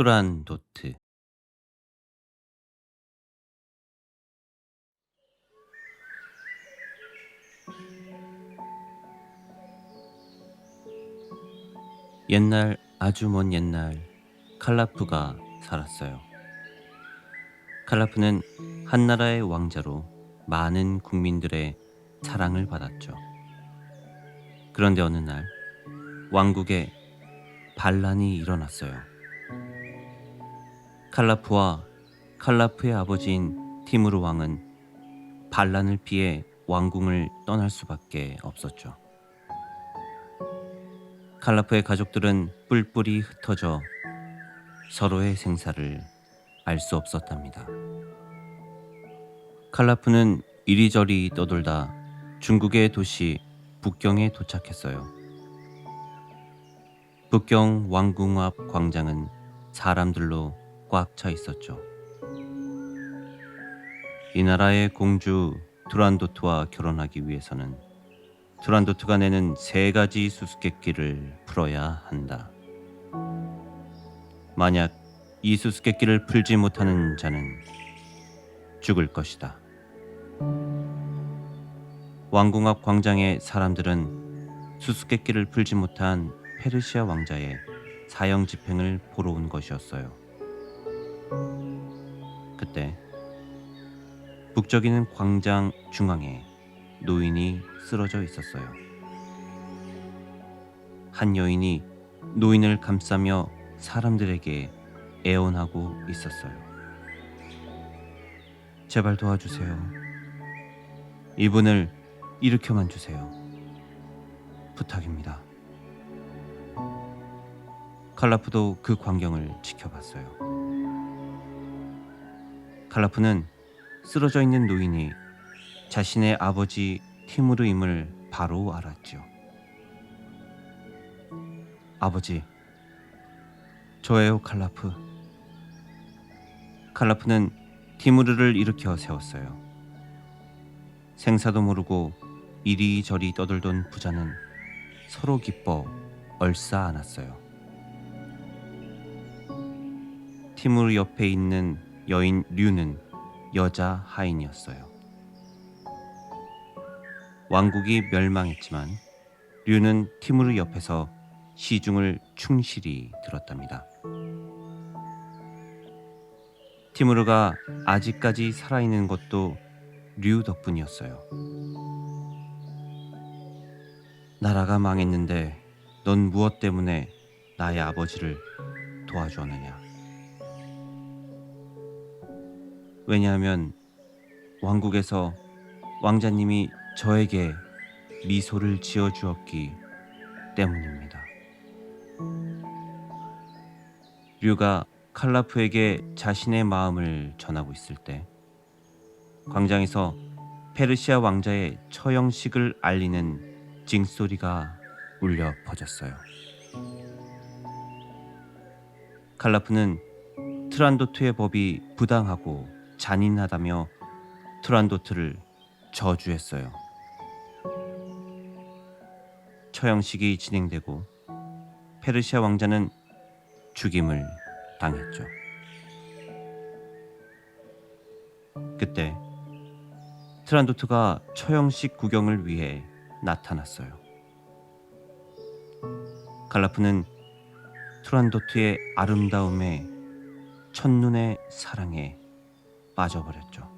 투란도트. 옛날, 아주 먼 옛날, 칼라프가 살았어요. 칼라프는 한나라의 왕자로 많은 국민들의 사랑을 받았죠. 그런데 어느 날 왕국에 반란이 일어났어요. 칼라프와 칼라프의 아버지인 티무르 왕은 반란을 피해 왕궁을 떠날 수밖에 없었죠. 칼라프의 가족들은 뿔뿔이 흩어져 서로의 생사를 알 수 없었답니다. 칼라프는 이리저리 떠돌다 중국의 도시 북경에 도착했어요. 북경 왕궁 앞 광장은 사람들로 꽉 차 있었죠. 이 나라의 공주 두란도트와 결혼하기 위해서는 두란도트가 내는 3가지 수수께끼를 풀어야 한다. 만약 이 수수께끼를 풀지 못하는 자는 죽을 것이다. 왕궁 앞 광장의 사람들은 수수께끼를 풀지 못한 페르시아 왕자의 사형 집행을 보러 온 것이었어요. 그때 북적이는 광장 중앙에 노인이 쓰러져 있었어요. 한 여인이 노인을 감싸며 사람들에게 애원하고 있었어요. 제발 도와주세요. 이분을 일으켜만 주세요. 부탁입니다. 칼라프도 그 광경을 지켜봤어요. 칼라프는 쓰러져 있는 노인이 자신의 아버지 티무르임을 바로 알았죠. 아버지, 저예요, 칼라프. 칼라프는 티무르를 일으켜 세웠어요. 생사도 모르고 이리저리 떠돌던 부자는 서로 기뻐 얼싸안았어요. 티무르 옆에 있는 여인 류는 여자 하인이었어요. 왕국이 멸망했지만 류는 티무르 옆에서 시중을 충실히 들었답니다. 티무르가 아직까지 살아있는 것도 류 덕분이었어요. 나라가 망했는데 넌 무엇 때문에 나의 아버지를 도와주었느냐? 왜냐하면 왕국에서 왕자님이 저에게 미소를 지어주었기 때문입니다. 류가 칼라프에게 자신의 마음을 전하고 있을 때 광장에서 페르시아 왕자의 처형식을 알리는 징소리가 울려 퍼졌어요. 칼라프는 트란도트의 법이 부당하고 잔인하다며 트란도트를 저주했어요. 처형식이 진행되고 페르시아 왕자는 죽임을 당했죠. 그때 트란도트가 처형식 구경을 위해 나타났어요. 칼라프는 트란도트의 아름다움에 첫눈의 사랑에 빠져버렸죠.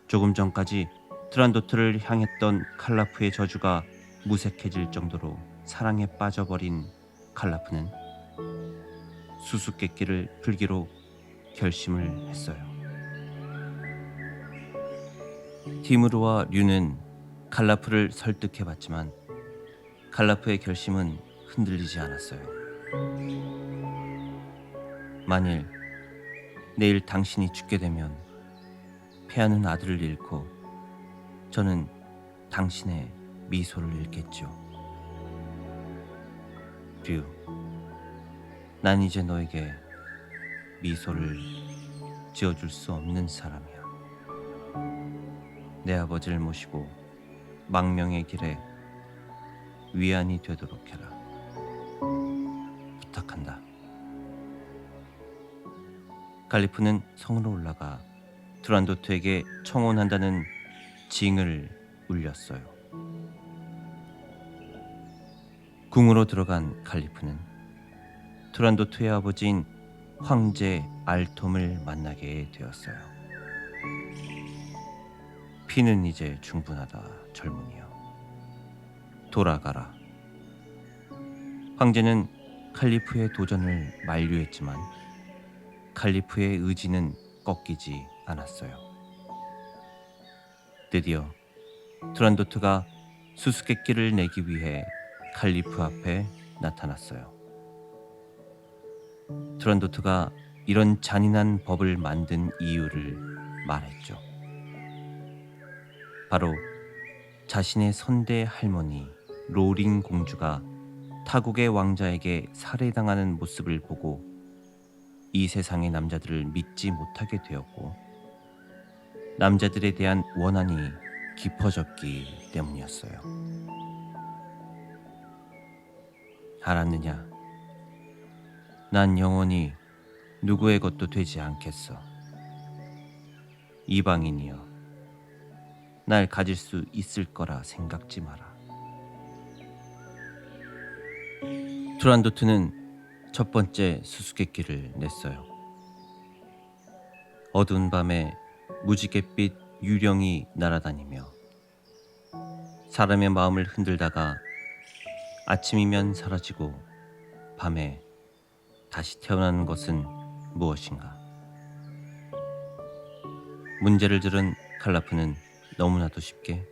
조금 전까지 트란도트를 향했던 칼라프의 저주가 무색해질 정도로 사랑에 빠져버린 칼라프는 수수께끼를 풀기로 결심을 했어요. 티무르와 류는 칼라프를 설득해봤지만 칼라프의 결심은 흔들리지 않았어요. 만일 내일 당신이 죽게 되면 패하는 아들을 잃고 저는 당신의 미소를 잃겠죠. 류, 난 이제 너에게 미소를 지어줄 수 없는 사람이야. 내 아버지를 모시고 망명의 길에 위안이 되도록 해라. 부탁한다. 칼리프는 성으로 올라가 투란도트에게 청혼한다는 징을 울렸어요. 궁으로 들어간 칼리프는 투란도트의 아버지인 황제 알톰을 만나게 되었어요. 피는 이제 충분하다, 젊은이여. 돌아가라. 황제는 칼리프의 도전을 만류했지만 칼리프의 의지는 꺾이지 않았어요. 드디어 투란도트가 수수께끼를 내기 위해 칼리프 앞에 나타났어요. 투란도트가 이런 잔인한 법을 만든 이유를 말했죠. 바로 자신의 선대 할머니 로링 공주가 타국의 왕자에게 살해당하는 모습을 보고 이 세상의 남자들을 믿지 못하게 되었고 남자들에 대한 원한이 깊어졌기 때문이었어요. 알았느냐? 난 영원히 누구의 것도 되지 않겠어. 이방인이여, 날 가질 수 있을 거라 생각지 마라. 투란도트는 첫 번째 수수께끼를 냈어요. 어두운 밤에 무지갯빛 유령이 날아다니며 사람의 마음을 흔들다가 아침이면 사라지고 밤에 다시 태어나는 것은 무엇인가? 문제를 들은 칼라프는 너무나도 쉽게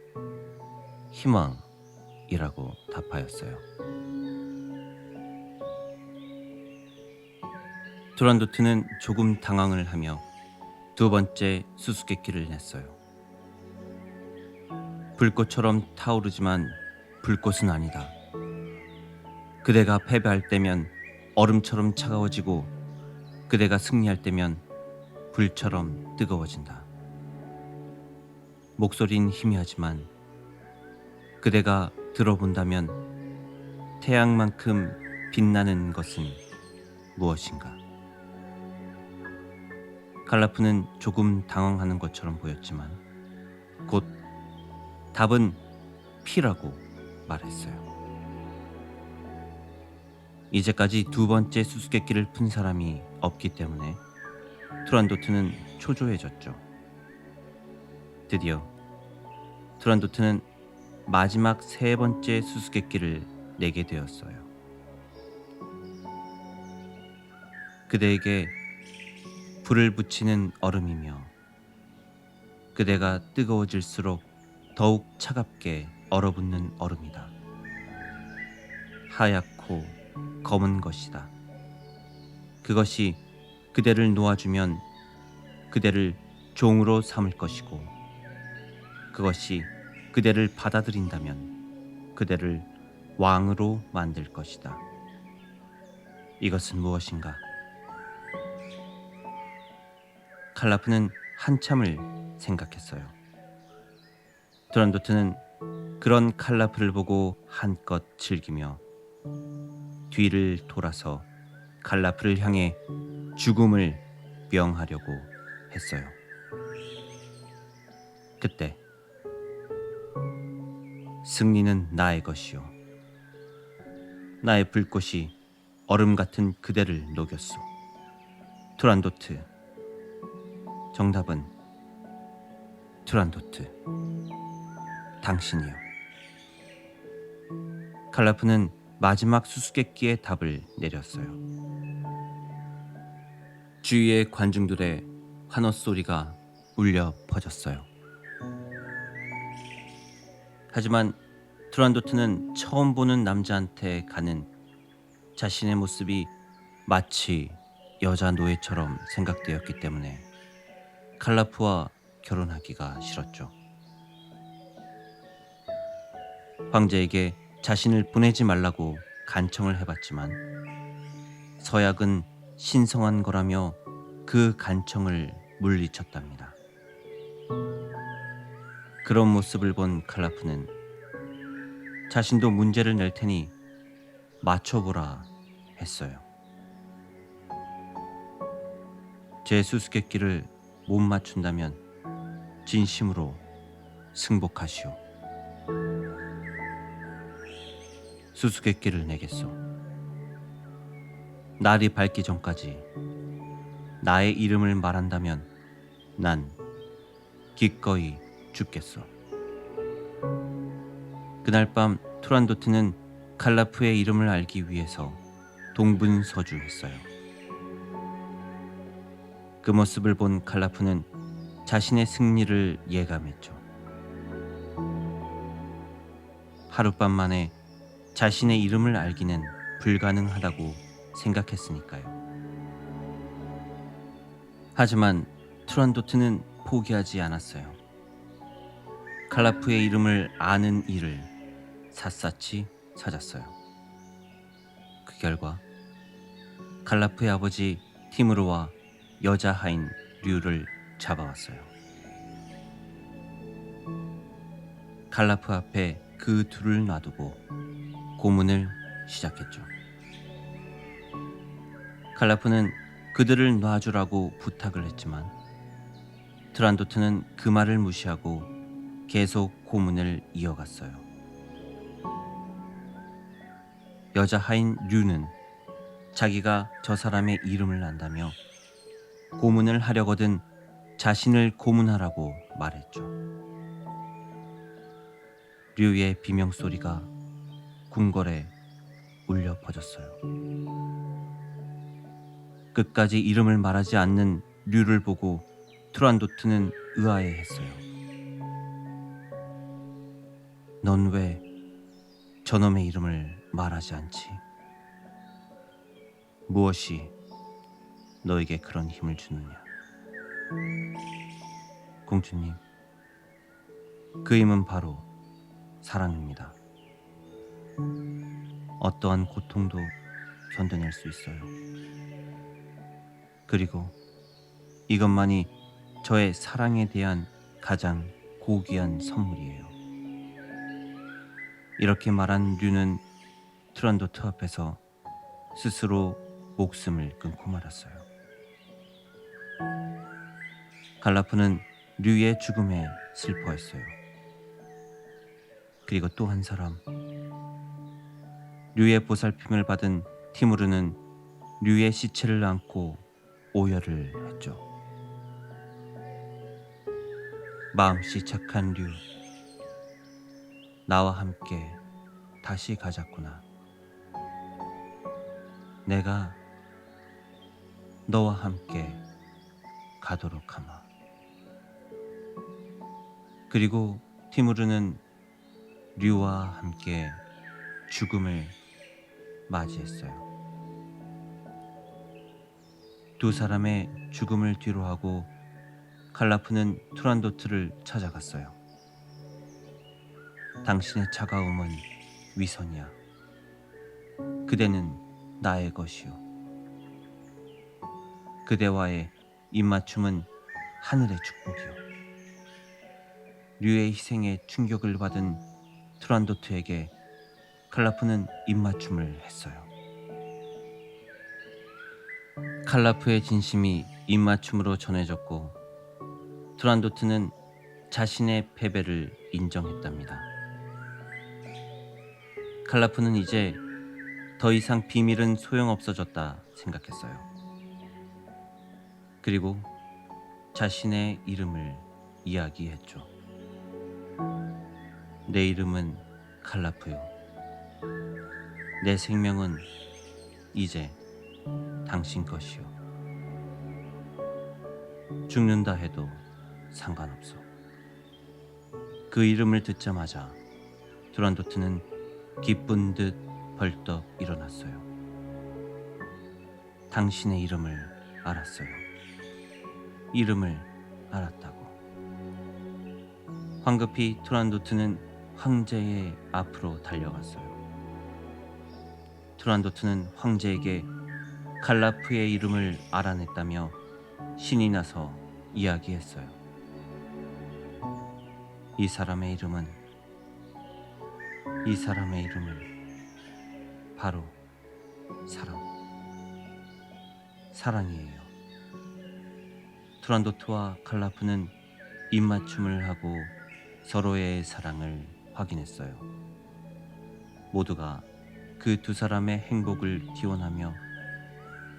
희망이라고 답하였어요. 투란도트는 조금 당황을 하며 두 번째 수수께끼를 냈어요. 불꽃처럼 타오르지만 불꽃은 아니다. 그대가 패배할 때면 얼음처럼 차가워지고 그대가 승리할 때면 불처럼 뜨거워진다. 목소리는 희미하지만 그대가 들어본다면 태양만큼 빛나는 것은 무엇인가? 칼라프는 조금 당황하는 것처럼 보였지만 곧 답은 피라고 말했어요. 이제까지 두 번째 수수께끼를 푼 사람이 없기 때문에 투란도트는 초조해졌죠. 드디어 투란도트는 마지막 세 번째 수수께끼를 내게 되었어요. 그대에게 불을 붙이는 얼음이며 그대가 뜨거워질수록 더욱 차갑게 얼어붙는 얼음이다. 하얗고 검은 것이다. 그것이 그대를 놓아주면 그대를 종으로 삼을 것이고 그것이 그대를 받아들인다면 그대를 왕으로 만들 것이다. 이것은 무엇인가? 칼라프는 한참을 생각했어요. 투란도트는 그런 칼라프를 보고 한껏 즐기며 뒤를 돌아서 칼라프를 향해 죽음을 명하려고 했어요. 그때 승리는 나의 것이요. 나의 불꽃이 얼음 같은 그대를 녹였소. 투란도트. 정답은 투란도트. 당신이요. 칼라프는 마지막 수수께끼의 답을 내렸어요. 주위의 관중들의 환호 소리가 울려 퍼졌어요. 하지만 투란도트는 처음 보는 남자한테 가는 자신의 모습이 마치 여자 노예처럼 생각되었기 때문에 칼라프와 결혼하기가 싫었죠. 황제에게 자신을 보내지 말라고 간청을 해봤지만 서약은 신성한 거라며 그 간청을 물리쳤답니다. 그런 모습을 본 칼라프는 자신도 문제를 낼 테니 맞춰보라 했어요. 제 수수께끼를 못 맞춘다면 진심으로 승복하시오. 수수께끼를 내겠소. 날이 밝기 전까지 나의 이름을 말한다면 난 기꺼이 죽겠소. 그날 밤 투란도트는 칼라프의 이름을 알기 위해서 동분서주했어요. 그 모습을 본 칼라프는 자신의 승리를 예감했죠. 하룻밤 만에 자신의 이름을 알기는 불가능하다고 생각했으니까요. 하지만 투란도트는 포기하지 않았어요. 칼라프의 이름을 아는 이를 샅샅이 찾았어요. 그 결과 칼라프의 아버지 티무르와 여자 하인 류를 잡아왔어요. 칼라프 앞에 그 둘을 놔두고 고문을 시작했죠. 칼라프는 그들을 놔주라고 부탁을 했지만 투란도트는 그 말을 무시하고 계속 고문을 이어갔어요. 여자 하인 류는 자기가 저 사람의 이름을 안다며 고문을 하려거든 자신을 고문하라고 말했죠. 류의 비명소리가 궁궐에 울려 퍼졌어요. 끝까지 이름을 말하지 않는 류를 보고 투란도트는 의아해했어요. 넌 왜 저놈의 이름을 말하지 않지? 무엇이 너에게 그런 힘을 주느냐? 공주님, 그 힘은 바로 사랑입니다. 어떠한 고통도 견뎌낼 수 있어요. 그리고 이것만이 저의 사랑에 대한 가장 고귀한 선물이에요. 이렇게 말한 류는 투란도트 앞에서 스스로 목숨을 끊고 말았어요. 칼라프는 류의 죽음에 슬퍼했어요. 그리고 또 한 사람, 류의 보살핌을 받은 티무르는 류의 시체를 안고 오열을 했죠. 마음씨 착한 류, 나와 함께 다시 가자꾸나. 내가 너와 함께 가도록 하마. 그리고 티무르는 류와 함께 죽음을 맞이했어요. 두 사람의 죽음을 뒤로하고 칼라프는 투란도트를 찾아갔어요. 당신의 차가움은 위선이야. 그대는 나의 것이요. 그대와의 입맞춤은 하늘의 축복이요. 류의 희생에 충격을 받은 투란도트에게 칼라프는 입맞춤을 했어요. 칼라프의 진심이 입맞춤으로 전해졌고 투란도트는 자신의 패배를 인정했답니다. 칼라프는 이제 더 이상 비밀은 소용없어졌다 생각했어요. 그리고 자신의 이름을 이야기했죠. 내 이름은 칼라프요. 내 생명은 이제 당신 것이요. 죽는다 해도 상관없어. 그 이름을 듣자마자 투란도트는 기쁜 듯 벌떡 일어났어요. 당신의 이름을 알았어요. 이름을 알았다고. 황급히 투란도트는 황제의 앞으로 달려갔어요. 투란도트는 황제에게 칼라프의 이름을 알아냈다며 신이 나서 이야기했어요. 이 사람의 이름을 바로 사랑이에요. 투란도트와 칼라프는 입맞춤을 하고 서로의 사랑을 확인했어요. 모두가 그 두 사람의 행복을 기원하며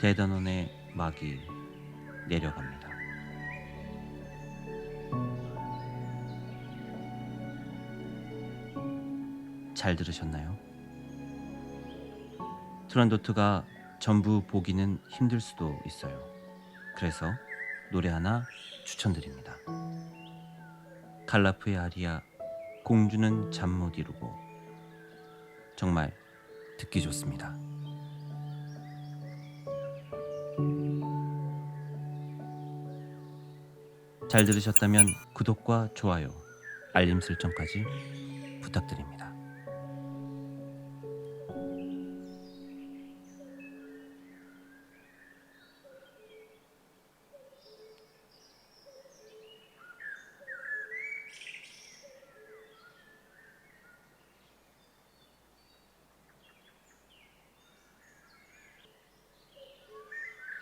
대단원의 막이 내려갑니다. 잘 들으셨나요? 투란도트가 전부 보기는 힘들 수도 있어요. 그래서 노래 하나 추천드립니다. 칼라프의 아리아 공주는 잠 못 이루고. 정말 듣기 좋습니다. 잘 들으셨다면 구독과 좋아요, 알림 설정까지 부탁드립니다.